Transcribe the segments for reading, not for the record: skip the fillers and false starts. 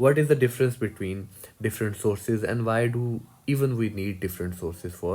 what is the difference between different sources and why do even we need different sources for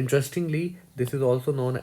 interestingly this is also known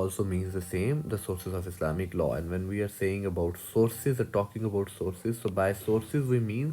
also means the same, the sources of Islamic law। and when we are saying about sources or talking about sources, so by sources we mean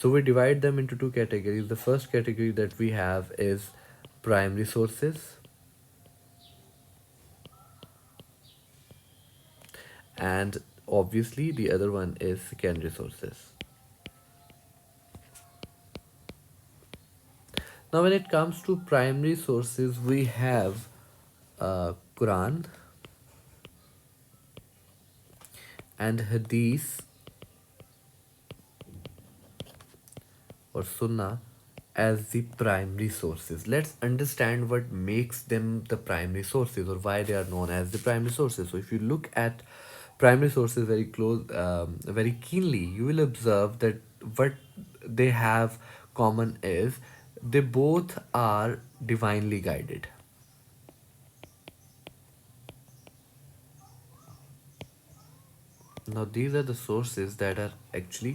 So we divide them into two categories. The first category that we have is primary sources, and obviously the other one is secondary sources. Now when it comes to primary sources, we have Quran and Hadith or Sunnah as the primary sources. Let's understand what makes them the primary sources or why they are known as the primary sources. So if you look at primary sources very very keenly, you will observe that what they have common is they both are divinely guided. Now these are the sources that are actually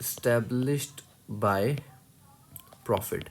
established by prophet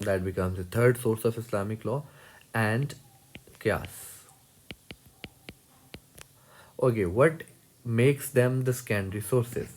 that becomes the third source of Islamic law, and qiyas. Okay, what makes them the secondary sources?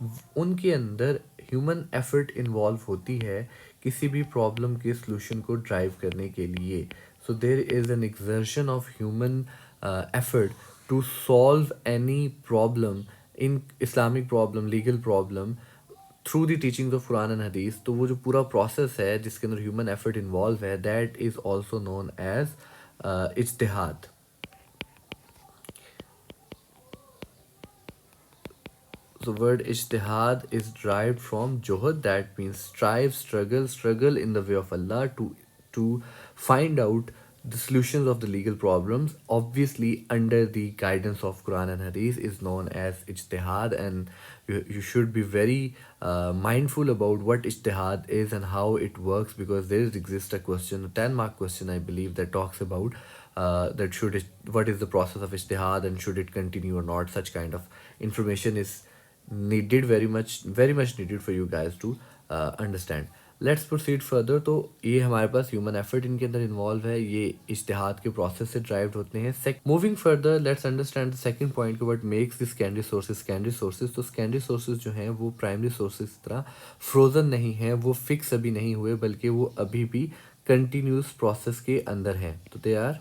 ان کے اندر human effort involve ہوتی ہے کسی بھی problem کے solution کو drive کرنے کے لیے. So there is an exertion of human effort to solve any problem in Islamic problem, legal problem, through the teachings of Quran and Hadith. تو وہ جو پورا پروسیس ہے جس کے اندر ہیومن ایفرٹ انوالو ہے, that is also known as ijtihad. The word ijtihad is derived from johad, that means strive, struggle in the way of Allah to find out the solutions of the legal problems. Obviously, under the guidance of Quran and Hadith is known as ijtihad, and you should be very mindful about what ijtihad is and how it works, because there exists a question, a 10-mark question, I believe, that talks about what is the process of ijtihad and should it continue or not. Such kind of information is needed, very much needed for you guys to understand. Let's proceed further. تو یہ ہمارے پاس human effort in کے اندر involve ہے, یہ اجتہاد کے process سے derived ہوتے ہیں. Moving further, let's understand second point, what makes the secondary sources. تو سیکنڈری سورسز جو ہیں وہ پرائمری سورسز کی طرح فروزن نہیں ہیں, وہ فکس ابھی نہیں ہوئے, بلکہ وہ ابھی بھی کنٹینیوس پروسیس کے اندر ہیں. تو دے آر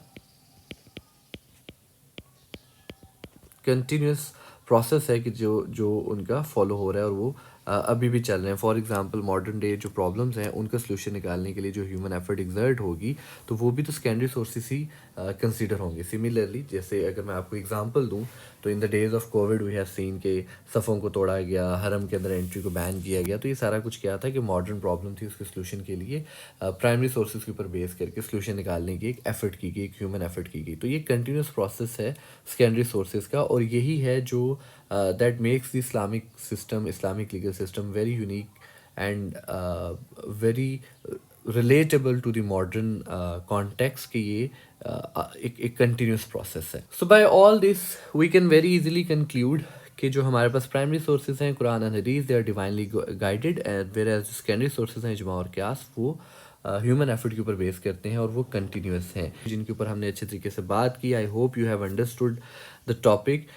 کنٹینیوس پروسیس ہے کہ جو ان کا فالو ہو رہا ہے اور وہ ابھی بھی چل رہے ہیں. فار ایگزامپل ماڈرن ڈے جو پرابلمس ہیں ان کا سلوشن نکالنے کے لیے جو ہیومن ایفرٹ ایگزرٹ ہوگی, تو وہ بھی تو سیکنڈری سورسز ہی کنسیڈر ہوں گے. سملرلی, جیسے اگر میں آپ کو ایگزامپل دوں تو in the days of Covid we have seen کہ صفوں کو توڑا گیا, حرم کے اندر انٹری کو بین کیا گیا. تو یہ سارا کچھ کیا تھا کہ ماڈرن پرابلم تھی, اس کے سلوشن کے لیے پرائمری سورسز کے اوپر بیس کر کے سلوشن نکالنے کی ایک ایفرٹ کی گئی, ایک ہیومن ایفرٹ کی گئی. تو یہ کنٹینیوس پروسیس ہے سیکنڈری سورسز کا, اور یہی ہے جو that makes the Islamic legal system very unique and very reliable to the modern context, کہ یہ ایک کنٹینیوس پروسیس ہے. So by all this we can very easily conclude کہ جو ہمارے پاس پرائمری سورسز ہیں Quran and Hadith, they are divinely guided, and whereas secondary sources ہیں اجماع اور قیاس, وہ ہیومن ایفرٹ کے اوپر بیس کرتے ہیں اور وہ کنٹینیوس ہیں, جن کے اوپر ہم نے اچھے طریقے سے بات کی. I hope you have understood the topic.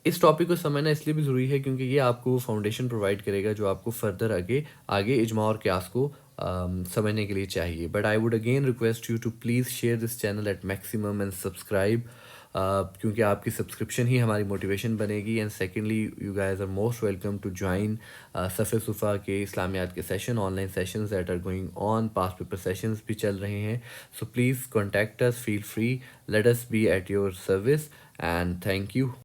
اس ٹاپک کو سمجھنا اس لیے بھی ضروری ہے کیونکہ یہ آپ کو فاؤنڈیشن پرووائڈ کرے گا جو آپ کو فردر آگے اجماع اور قیاس کو سمجھنے کے لیے چاہیے. But I would again request you to please share this channel at maximum and subscribe, کیونکہ آپ کی سبسکرپشن ہی ہماری موٹیویشن بنے گی. And secondly, you guys are most welcome to join صف صفا کے اسلامیات کے session, online sessions that are going on, past paper sessions بھی چل رہے ہیں. So please contact us, feel free, let us be at your service, and thank you.